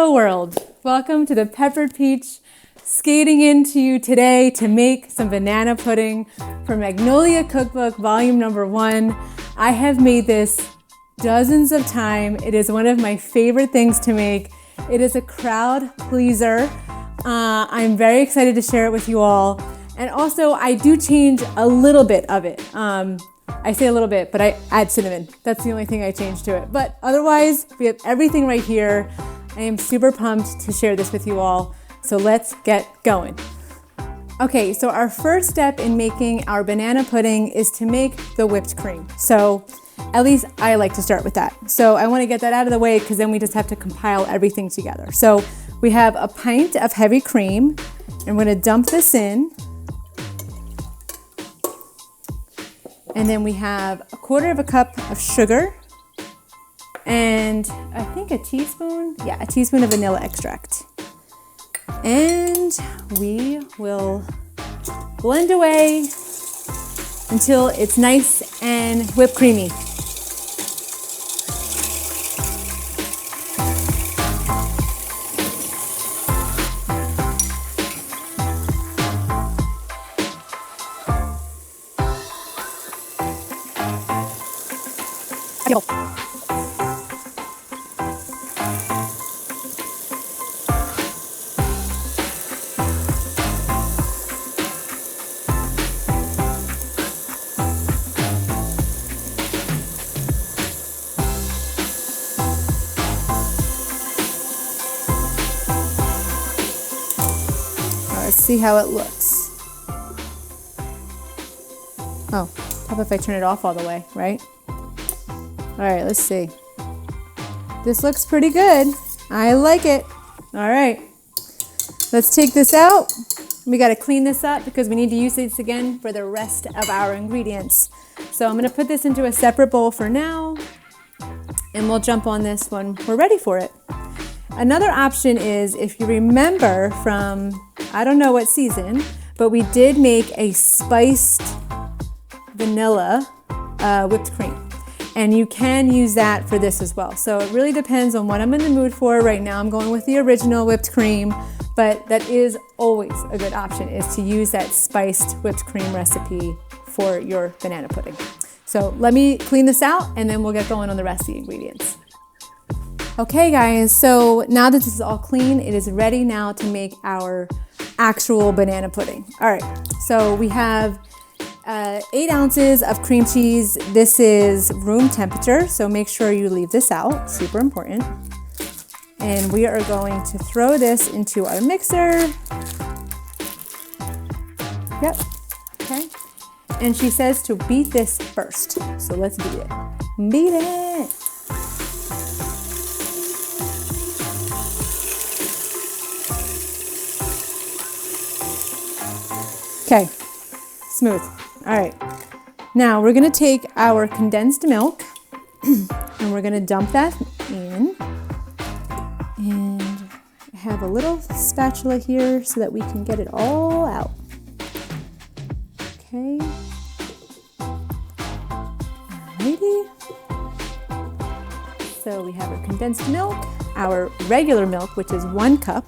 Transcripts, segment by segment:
Hello world, welcome to the Peppered Peach, skating into you today to make some banana pudding for Magnolia Cookbook volume number 1. I have made this dozens of times. It is one of my favorite things to make. It is a crowd pleaser. I'm very excited to share it with you all. And also I do change a little bit of it. I say a little bit, but I add cinnamon. That's the only thing I change to it. But otherwise, we have everything right here. I am super pumped to share this with you all. So let's get going. Okay, so our first step in making our banana pudding is to make the whipped cream. So at least I like to start with that. So I want to get that out of the way because then we just have to compile everything together. So we have a pint of heavy cream. I'm going to dump this in. And then we have a 1/4 cup of sugar and I think a teaspoon of vanilla extract. And we will blend away until it's nice and whipped creamy. Let's see how it looks. Oh, how about if I turn it off all the way, right? All right, let's see. This looks pretty good. I like it. All right, let's take this out. We got to clean this up because we need to use this again for the rest of our ingredients. So I'm going to put this into a separate bowl for now, and we'll jump on this when we're ready for it. Another option is, if you remember from, I don't know what season, but we did make a spiced vanilla whipped cream. And you can use that for this as well. So it really depends on what I'm in the mood for. Right now I'm going with the original whipped cream, but that is always a good option, is to use that spiced whipped cream recipe for your banana pudding. So let me clean this out and then we'll get going on the rest of the ingredients. Okay guys, so now that this is all clean, it is ready now to make our actual banana pudding. All right, so we have 8 ounces of cream cheese. This is room temperature, so make sure you leave this out, super important. And we are going to throw this into our mixer. Yep, okay. And she says to beat this first, so let's beat it. Beat it. Okay, smooth. All right, now we're gonna take our condensed milk and we're gonna dump that in. And I have a little spatula here so that we can get it all out. Okay. Alrighty. So we have our condensed milk, our regular milk, which is 1 cup.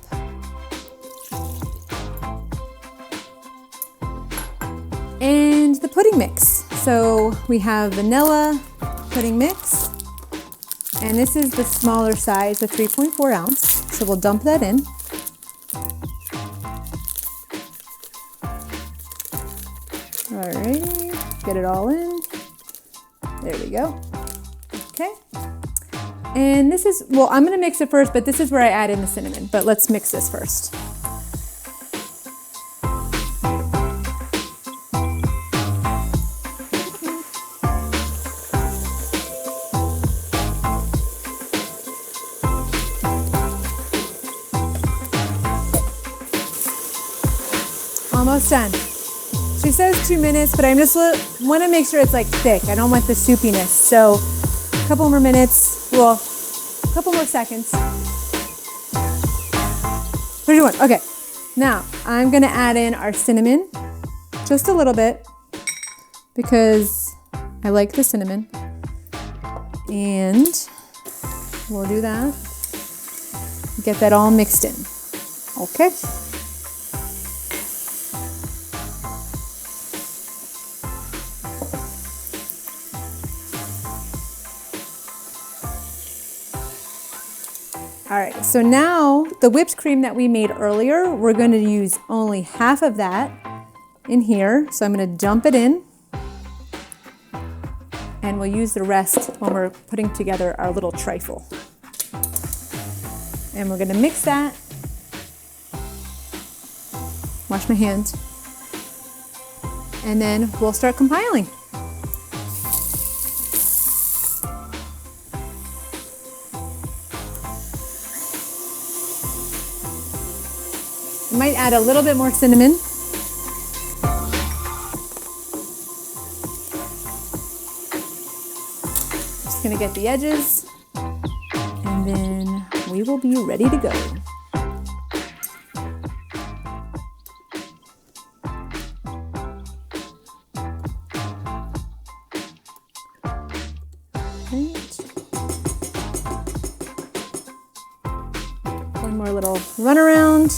And the pudding mix. So we have vanilla pudding mix, and this is the smaller size, the 3.4 ounce. So we'll dump that in. Alrighty, get it all in. There we go. Okay. And this is, well, I'm gonna mix it first, but this is where I add in the cinnamon, but let's mix this first. Almost done. She says 2 minutes, but I just want to make sure it's like thick. I don't want the soupiness. So a couple more minutes, well, a couple more seconds. 31, okay. Now I'm gonna add in our cinnamon, just a little bit, because I like the cinnamon. And we'll do that. get that all mixed in. Okay. All right, so now the whipped cream that we made earlier, we're going to use only half of that in here. So I'm going to dump it in, and we'll use the rest when we're putting together our little trifle. And we're going to mix that. Wash my hand. And then we'll start compiling. I might add a little bit more cinnamon. Just gonna get the edges, and then we will be ready to go. Right. One more little run around.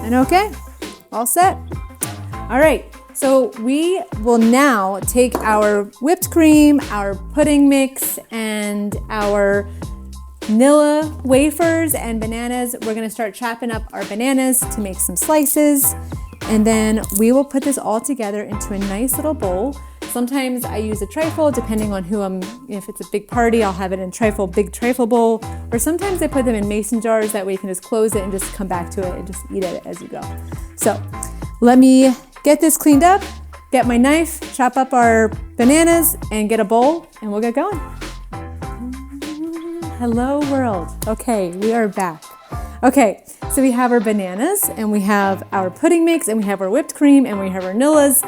And okay, all set. All right, so we will now take our whipped cream, our pudding mix, and our Nilla wafers and bananas. We're gonna start chopping up our bananas to make some slices, and then we will put this all together into a nice little bowl. Sometimes I use a trifle, depending on if it's a big party, I'll have it in big trifle bowl, or sometimes I put them in mason jars, that way you can just close it and just come back to it and just eat it as you go. So let me get this cleaned up, get my knife, chop up our bananas, and get a bowl, and we'll get going. Hello world. Okay, we are back. Okay, so we have our bananas, and we have our pudding mix, and we have our whipped cream, and we have our Nillas.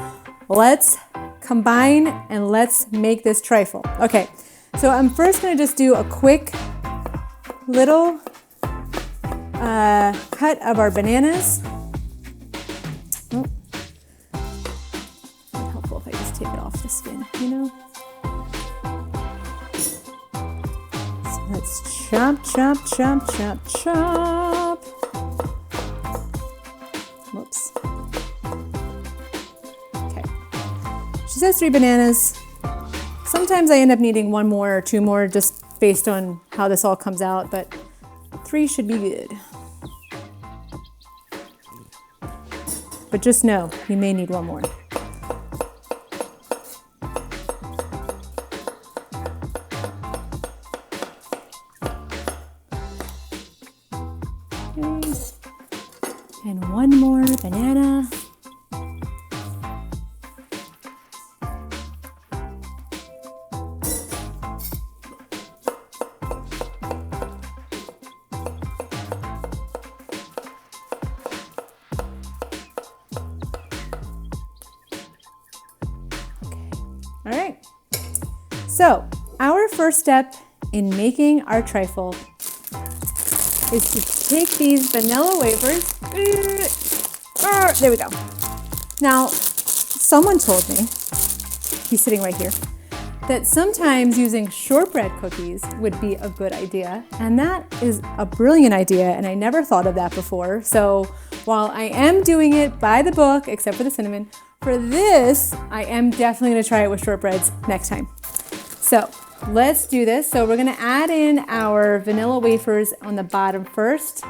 Let's combine and let's make this trifle. Okay, so I'm first gonna just do a quick little cut of our bananas. Oh, it's helpful if I just take it off the skin, you know? So let's chop, chop, chop, chop, chop. Whoops. She says 3 bananas. Sometimes I end up needing 1 more or 2 more, just based on how this all comes out, but 3 should be good. But just know, you may need 1 more. Okay. And 1 more banana. All right, so our first step in making our trifle is to take these vanilla wafers. There we go. Now, someone told me, he's sitting right here, that sometimes using shortbread cookies would be a good idea, and that is a brilliant idea, and I never thought of that before. So while I am doing it by the book, except for the cinnamon, for this, I am definitely gonna try it with shortbreads next time. So let's do this. So we're gonna add in our vanilla wafers on the bottom first.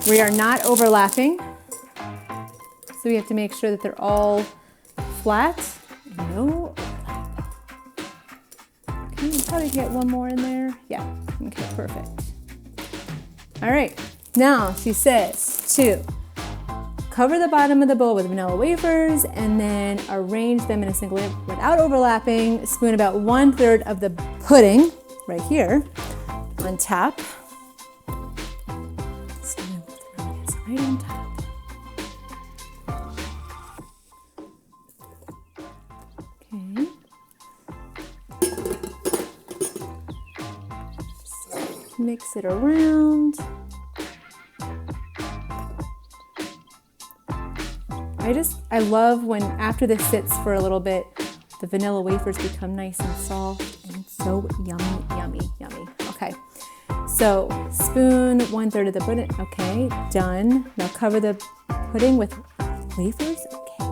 We are not overlapping, so we have to make sure that they're all flat. No overlap. Can you probably get 1 more in there? Yeah, okay, perfect. All right, now she says to cover the bottom of the bowl with vanilla wafers and then arrange them in a single layer without overlapping. Spoon about 1/3 of the pudding right here on top. So throw this right on top. Okay. Just mix it around. I love when after this sits for a little bit, the vanilla wafers become nice and soft and so yummy, yummy, yummy. Okay, so spoon 1/3 of the pudding. Okay, done. Now cover the pudding with wafers. Okay.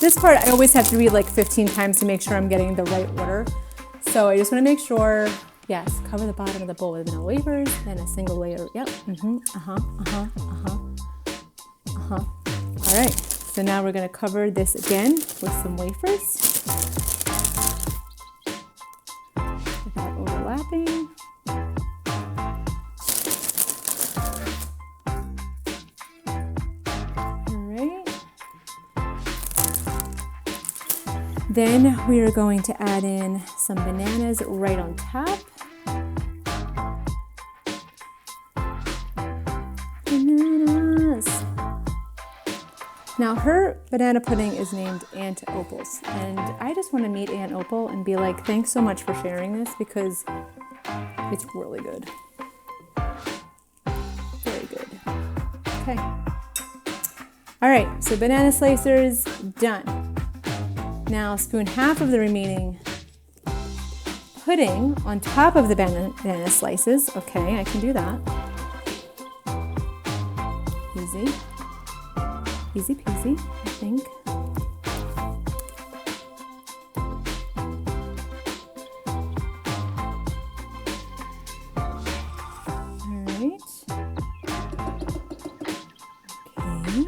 This part I always have to read like 15 times to make sure I'm getting the right order. So I just want to make sure. Yes, cover the bottom of the bowl with vanilla wafers, then a single layer. Yep. All right. So now we're going to cover this again with some wafers without overlapping. All right. Then we are going to add in some bananas right on top. Bananas. Now her banana pudding is named Aunt Opal's, and I just want to meet Aunt Opal and be like, thanks so much for sharing this because it's really good. Very good. Okay. All right, so banana slicers done. Now spoon half of the remaining pudding on top of the banana slices. Okay, I can do that. Easy. Easy peasy, I think. All right. Okay.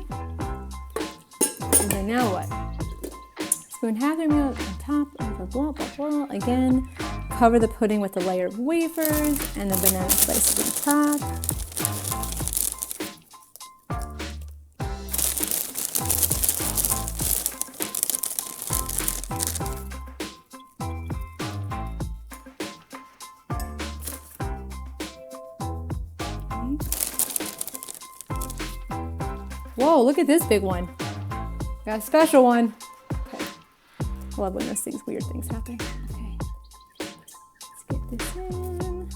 And then now what? Spoon half the meal on top of the blah, blah, blah. Again, cover the pudding with a layer of wafers and the banana slices on top. Whoa, look at this big one. Got a special one. Okay. I love when these weird things happen. Okay. Let's get this in.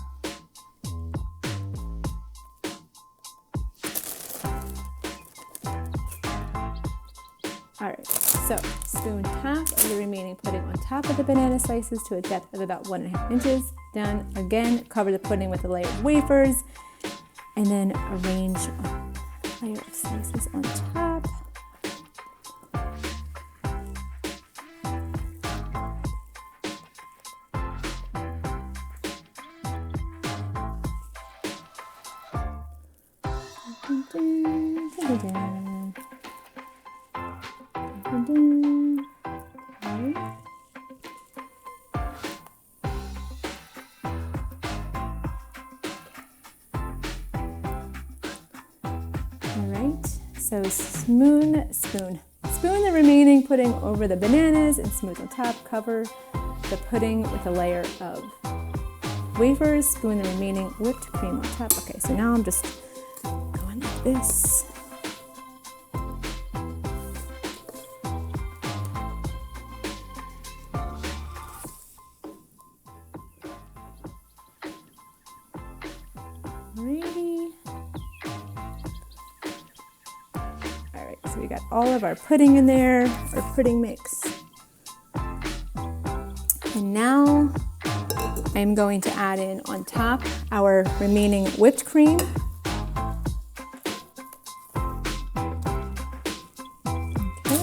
All right, so spoon half of the remaining pudding on top of the banana slices to a depth of about 1.5 inches. Done. Again, cover the pudding with a layer of wafers and then arrange a layer of slices on top. So spoon the remaining pudding over the bananas and smooth on top. Cover the pudding with a layer of wafers. Spoon the remaining whipped cream on top. Okay, so now I'm just going like this. Alrighty. So we got all of our pudding in there, our pudding mix. And now I'm going to add in on top our remaining whipped cream. Okay.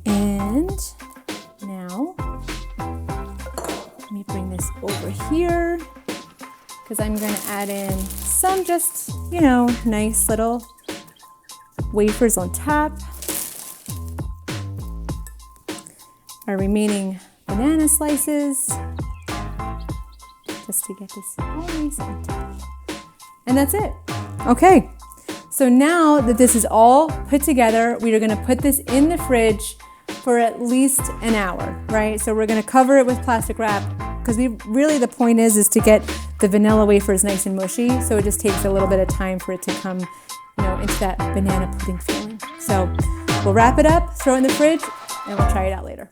And now, let me bring this over here because I'm going to add in some just, you know, nice little wafers on top. Our remaining banana slices, just to get this all nice on top. And that's it. Okay, so now that this is all put together, we are gonna put this in the fridge for at least an hour, right? So we're gonna cover it with plastic wrap because the point is to get the vanilla wafers nice and mushy, so it just takes a little bit of time for it to come, into that banana pudding feeling. So we'll wrap it up, throw it in the fridge, and we'll try it out later.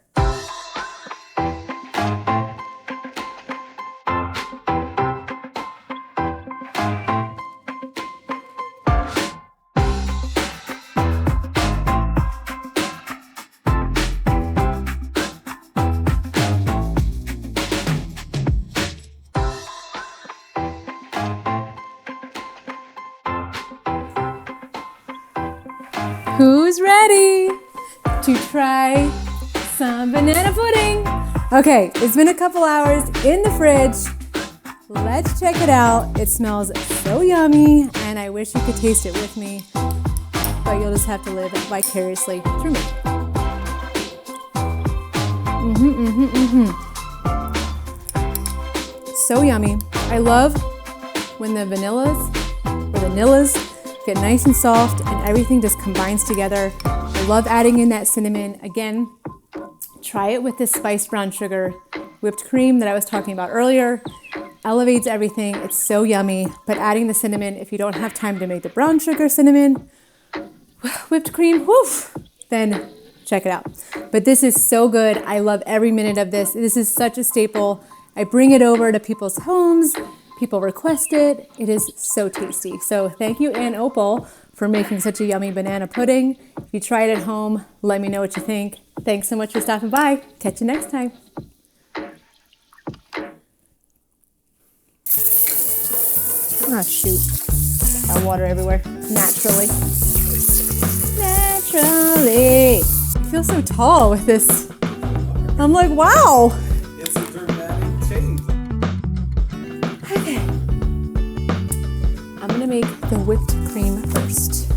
ready to try some banana pudding. Okay, it's been a couple hours in the fridge. Let's check it out. It smells so yummy, and I wish you could taste it with me, but you'll just have to live vicariously through me. So yummy. I love when the vanillas or the Nillas get nice and soft and everything just combines together. I love adding in that cinnamon. Again, try it with this spiced brown sugar whipped cream that I was talking about earlier. Elevates everything. It's so yummy. But adding the cinnamon, if you don't have time to make the brown sugar cinnamon whipped cream, woof, then check it out. But this is so good. I love every minute of this. This is such a staple. I bring it over to people's homes. People request it. It is so tasty. So thank you, Aunt Opal, for making such a yummy banana pudding. If you try it at home, let me know what you think. Thanks so much for stopping by. Catch you next time. Oh, shoot. Got water everywhere. Naturally. Naturally. I feel so tall with this. I'm like, wow. It's a dramatic change. Okay. I'm gonna make the whipped cream first.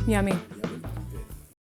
Yummy.